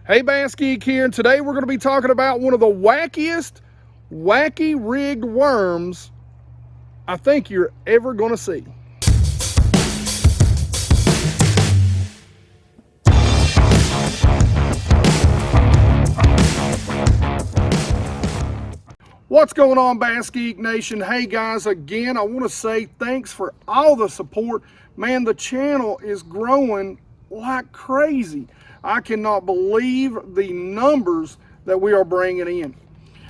Hey, BassGeek here, and today we're going to be talking about one of the wackiest wacky rigged worms I think you're ever going to see. What's going on, BassGeek Nation? Hey guys, again, I want to say thanks for all the support. Man, the channel is growing like crazy. I cannot believe the numbers that we are bringing in.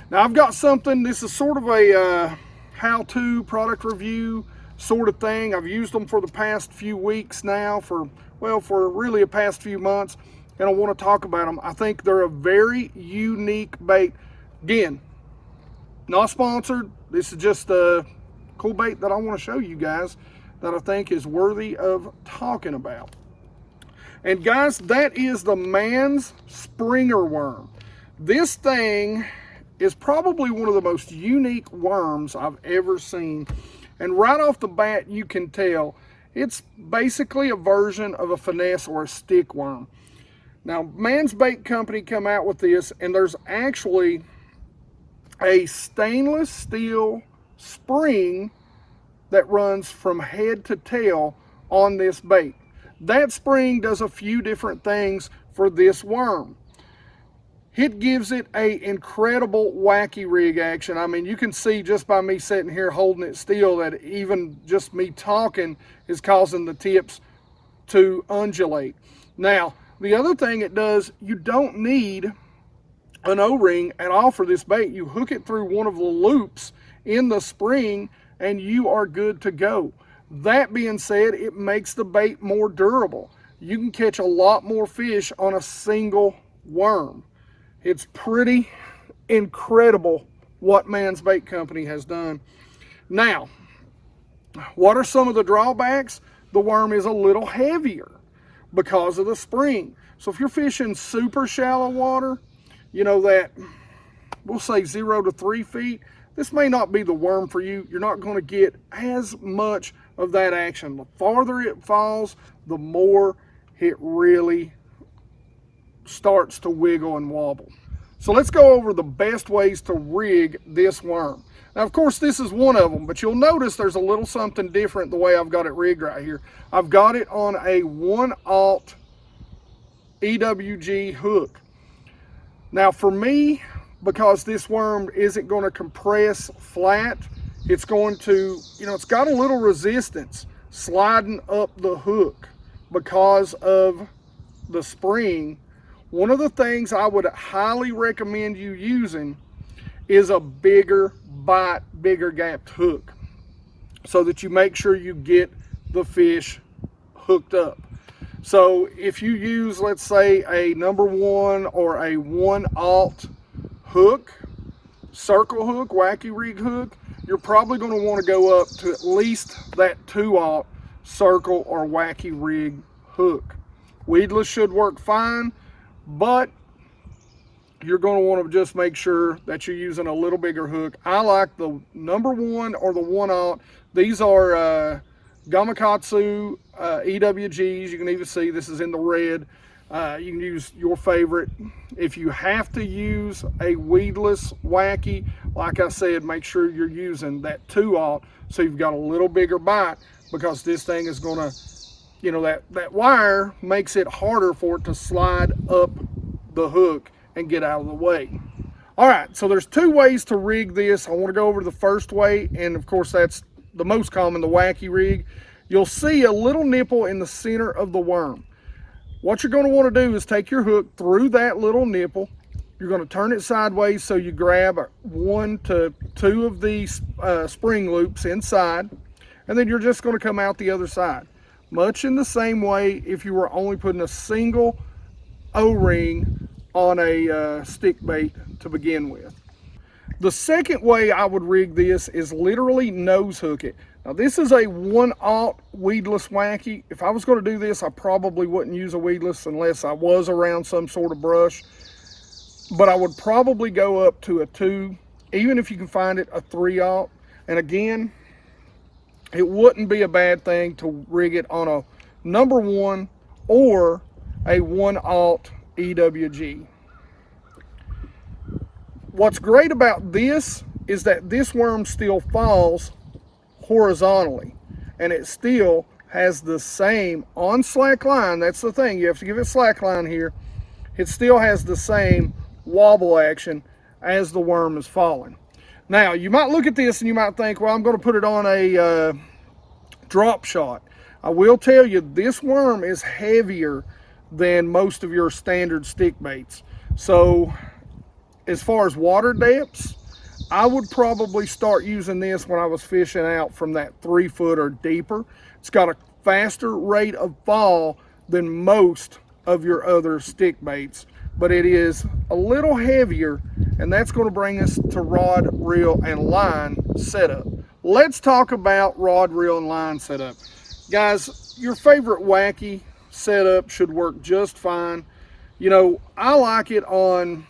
Now, I've got something, this is sort of a how-to product review sort of thing. I've used them for the past few weeks now, for really the past few months, and I want to talk about them. I think they're a very unique bait. Again, not sponsored. This is just a cool bait that I want to show you guys that I think is worthy of talking about. And guys, that is the Mann's Springer worm. This thing is probably one of the most unique worms I've ever seen. And right off the bat, you can tell it's basically a version of a finesse or a stick worm. Now, Mann's Bait Company come out with this, and there's actually a stainless steel spring that runs from head to tail on this bait. That spring does a few different things for this worm. It gives it an incredible wacky rig action. I mean, you can see just by me sitting here holding it still that even just me talking is causing the tips to undulate. Now, the other thing it does, you don't need an O-ring at all for this bait. You hook it through one of the loops in the spring and you are good to go. That being said, it makes the bait more durable. You can catch a lot more fish on a single worm. It's pretty incredible what Mann's Bait Company has done. Now, what are some of the drawbacks? The worm is a little heavier because of the spring. So if you're fishing super shallow water, you know, that we'll say 0 to 3 feet, this may not be the worm for you. You're not going to get as much of that action. The farther it falls, the more it really starts to wiggle and wobble. So let's go over the best ways to rig this worm. Now, of course, this is one of them, but you'll notice there's a little something different the way I've got it rigged right here. I've got it on a 1/0 EWG hook. Now, for me, because this worm isn't going to compress flat, it's going to, it's got a little resistance sliding up the hook because of the spring. One of the things I would highly recommend you using is a bigger bite, bigger gapped hook so that you make sure you get the fish hooked up. So if you use, let's say, a #1 or a 1/0 hook, circle hook, wacky rig hook, you're probably going to want to go up to at least that 2/0 circle or wacky rig hook. Weedless should work fine, but you're going to want to just make sure that you're using a little bigger hook. I like the #1 or the 1/0. These are Gamakatsu EWGs. You can even see this is in the red. You can use your favorite. If you have to use a weedless wacky, like I said, make sure you're using that 2/0 so you've got a little bigger bite, because this thing is going to, that wire makes it harder for it to slide up the hook and get out of the way. All right, so there's 2 ways to rig this. I want to go over the first way, and of course that's the most common, the wacky rig. You'll see a little nipple in the center of the worm. What you're going to want to do is take your hook through that little nipple. You're going to turn it sideways so you grab 1 to 2 of these spring loops inside, and then you're just going to come out the other side. Much in the same way if you were only putting a single O-ring on a stick bait to begin with. The second way I would rig this is literally nose hook it. Now, this is a 1/0 weedless wacky. If I was going to do this, I probably wouldn't use a weedless unless I was around some sort of brush. But I would probably go up to a 2, even if you can find it, a 3/0. And again, it wouldn't be a bad thing to rig it on a #1 or a 1/0 EWG. What's great about this is that this worm still falls horizontally, and it still has the same on slack line. That's the thing, you have to give it slack line here. It still has the same wobble action as the worm is falling. Now you might look at this and you might think, well, I'm going to put it on a drop shot. I will tell you, this worm is heavier than most of your standard stick baits. So as far as water depths, I would probably start using this when I was fishing out from that 3 foot or deeper. It's got a faster rate of fall than most of your other stick baits, but it is a little heavier, and that's going to bring us to rod, reel, and line setup. Let's talk about rod, reel, and line setup. Guys, your favorite Wacky setup should work just fine. You know, I like it on,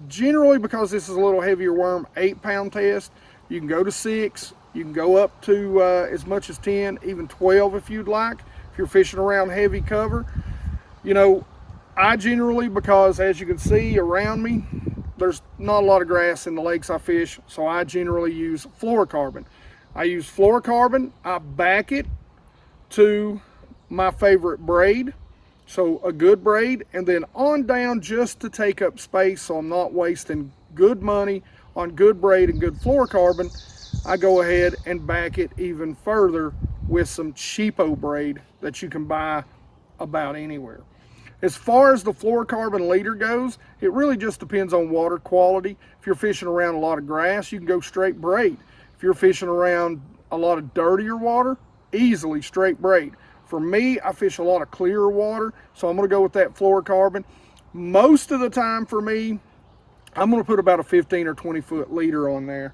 generally because this is a little heavier worm, 8-pound test. You can go to 6, you can go up to as much as 10, even 12 if you'd like, if you're fishing around heavy cover. You know, I generally, because as you can see around me, there's not a lot of grass in the lakes I fish, so I generally use fluorocarbon. I use fluorocarbon, I back it to my favorite braid, so a good braid, and then on down just to take up space so I'm not wasting good money on good braid and good fluorocarbon. I go ahead and back it even further with some cheapo braid that you can buy about anywhere. As far as the fluorocarbon leader goes, it really just depends on water quality. If you're fishing around a lot of grass, you can go straight braid. If you're fishing around a lot of dirtier water, easily straight braid. For me, I fish a lot of clearer water, so I'm going to go with that fluorocarbon. Most of the time for me, I'm going to put about a 15 or 20 foot leader on there.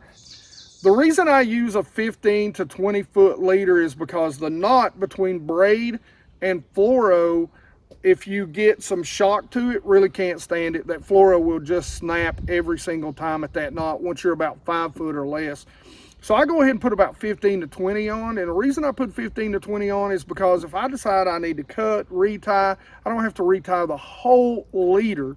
The reason I use a 15 to 20 foot leader is because the knot between braid and fluoro, if you get some shock to it, really can't stand it. That fluoro will just snap every single time at that knot once you're about 5 foot or less. So I go ahead and put about 15 to 20 on, and the reason I put 15 to 20 on is because if I decide I need to cut, retie, I don't have to retie the whole leader,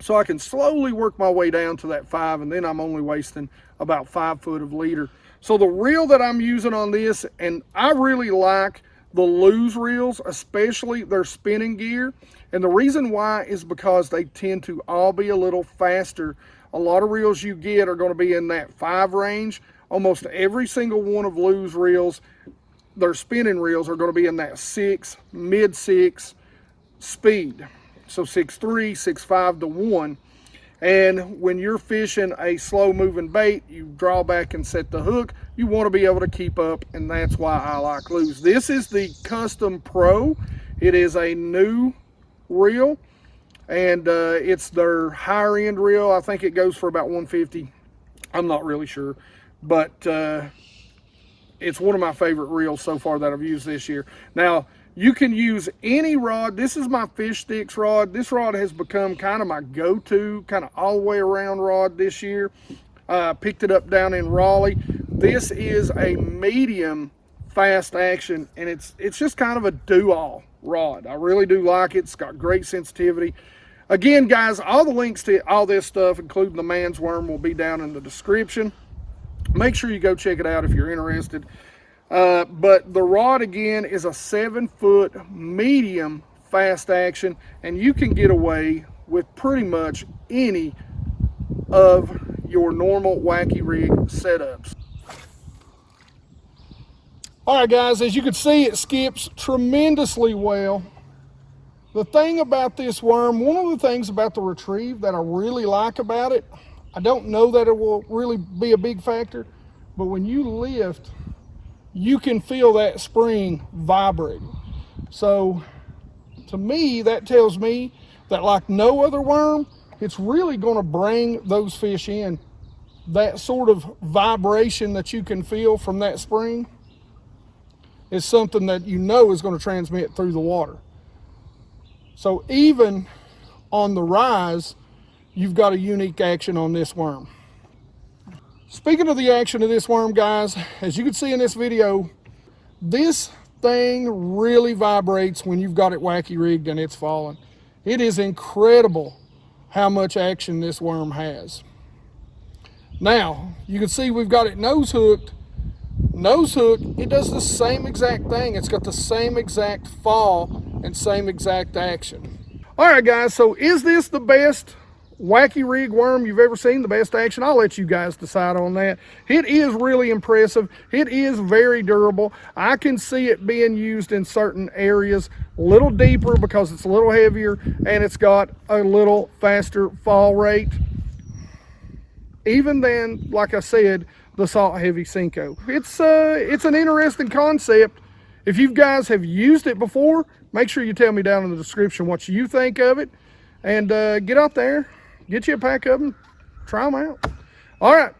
so I can slowly work my way down to that 5, and then I'm only wasting about 5 foot of leader. So the reel that I'm using on this, and I really like the Lose reels, especially their spinning gear, and the reason why is because they tend to all be a little faster. A lot of reels you get are going to be in that 5 range. Almost every single one of Lose reels, their spinning reels, are going to be in that 6, mid-6 speed. So 6.3, 6.5 to 1. And when you're fishing a slow moving bait, you draw back and set the hook, you want to be able to keep up, and that's why I like Lose. This is the Custom Pro. It is a new reel, and it's their higher end reel. I think it goes for about $150. I'm not really sure, but it's one of my favorite reels so far that I've used this year. Now, you can use any rod. This is my fish sticks rod. This rod has become kind of my go-to, kind of all the way around rod this year. Picked it up down in Raleigh. This is a medium fast action, and it's just kind of a do-all rod. I really do like it. It's got great sensitivity. Again, guys, all the links to all this stuff, including the Mann's worm, will be down in the description. Make sure you go check it out if you're interested. But the rod, again, is a 7 foot medium fast action, and you can get away with pretty much any of your normal Wacky Rig setups. All right, guys, as you can see, it skips tremendously well. The thing about this worm, one of the things about the retrieve that I really like about it, I don't know that it will really be a big factor, but when you lift, you can feel that spring vibrating. So to me, that tells me that like no other worm, it's really going to bring those fish in. That sort of vibration that you can feel from that spring is something that you know is going to transmit through the water. So even on the rise, you've got a unique action on this worm. Speaking of the action of this worm, guys, as you can see in this video, this thing really vibrates when you've got it wacky rigged and it's falling. It is incredible how much action this worm has. Now, you can see we've got it nose hooked. Nose hook, it does the same exact thing. It's got the same exact fall and same exact action. All right, guys, so is this the best wacky rig worm you've ever seen, the best action? I'll let you guys decide on that. It is really impressive. It is very durable. I can see it being used in certain areas a little deeper because it's a little heavier and it's got a little faster fall rate. Even then, like I said, the Salt Heavy Senko. It's an interesting concept. If you guys have used it before, make sure you tell me down in the description what you think of it. And get out there, get you a pack of them, try them out. All right.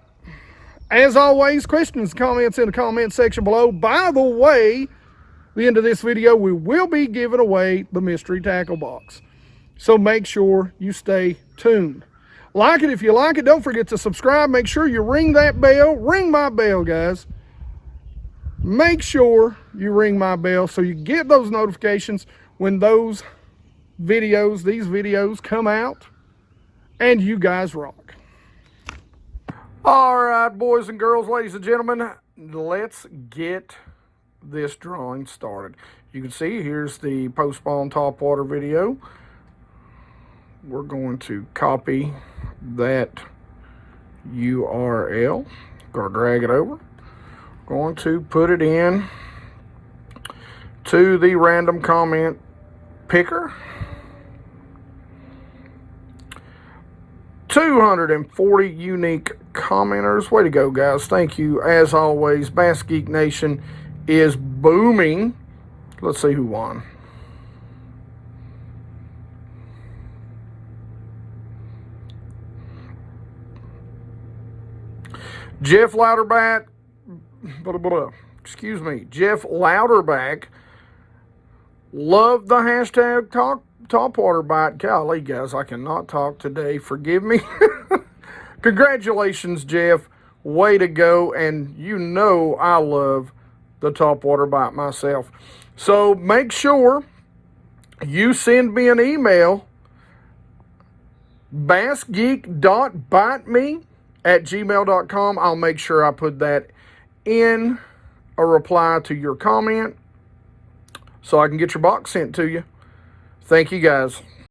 As always, questions, comments in the comment section below. By the way, the end of this video, we will be giving away the mystery tackle box. So make sure you stay tuned. Like it if you like it. Don't forget to subscribe. Make sure you ring that bell. Ring my bell, guys. Make sure you ring my bell so you get those notifications when these videos come out. And you guys rock. All right, boys and girls, ladies and gentlemen, let's get this drawing started. You can see here's the post-spawn topwater video. We're going to copy that URL. Gonna drag it over. Going to put it in to the random comment picker. 240 unique commenters. Way to go, guys. Thank you. As always, BassGeek Nation is booming. Let's see who won. Jeff Louderback, Jeff Louderback loved the hashtag topwater bite. Golly, guys, I cannot talk today. Forgive me. Congratulations, Jeff. Way to go. And you know I love the topwater bite myself. So make sure you send me an email, bassgeek.biteme@gmail.com. I'll make sure I put that in a reply to your comment so I can get your box sent to you. Thank you, guys.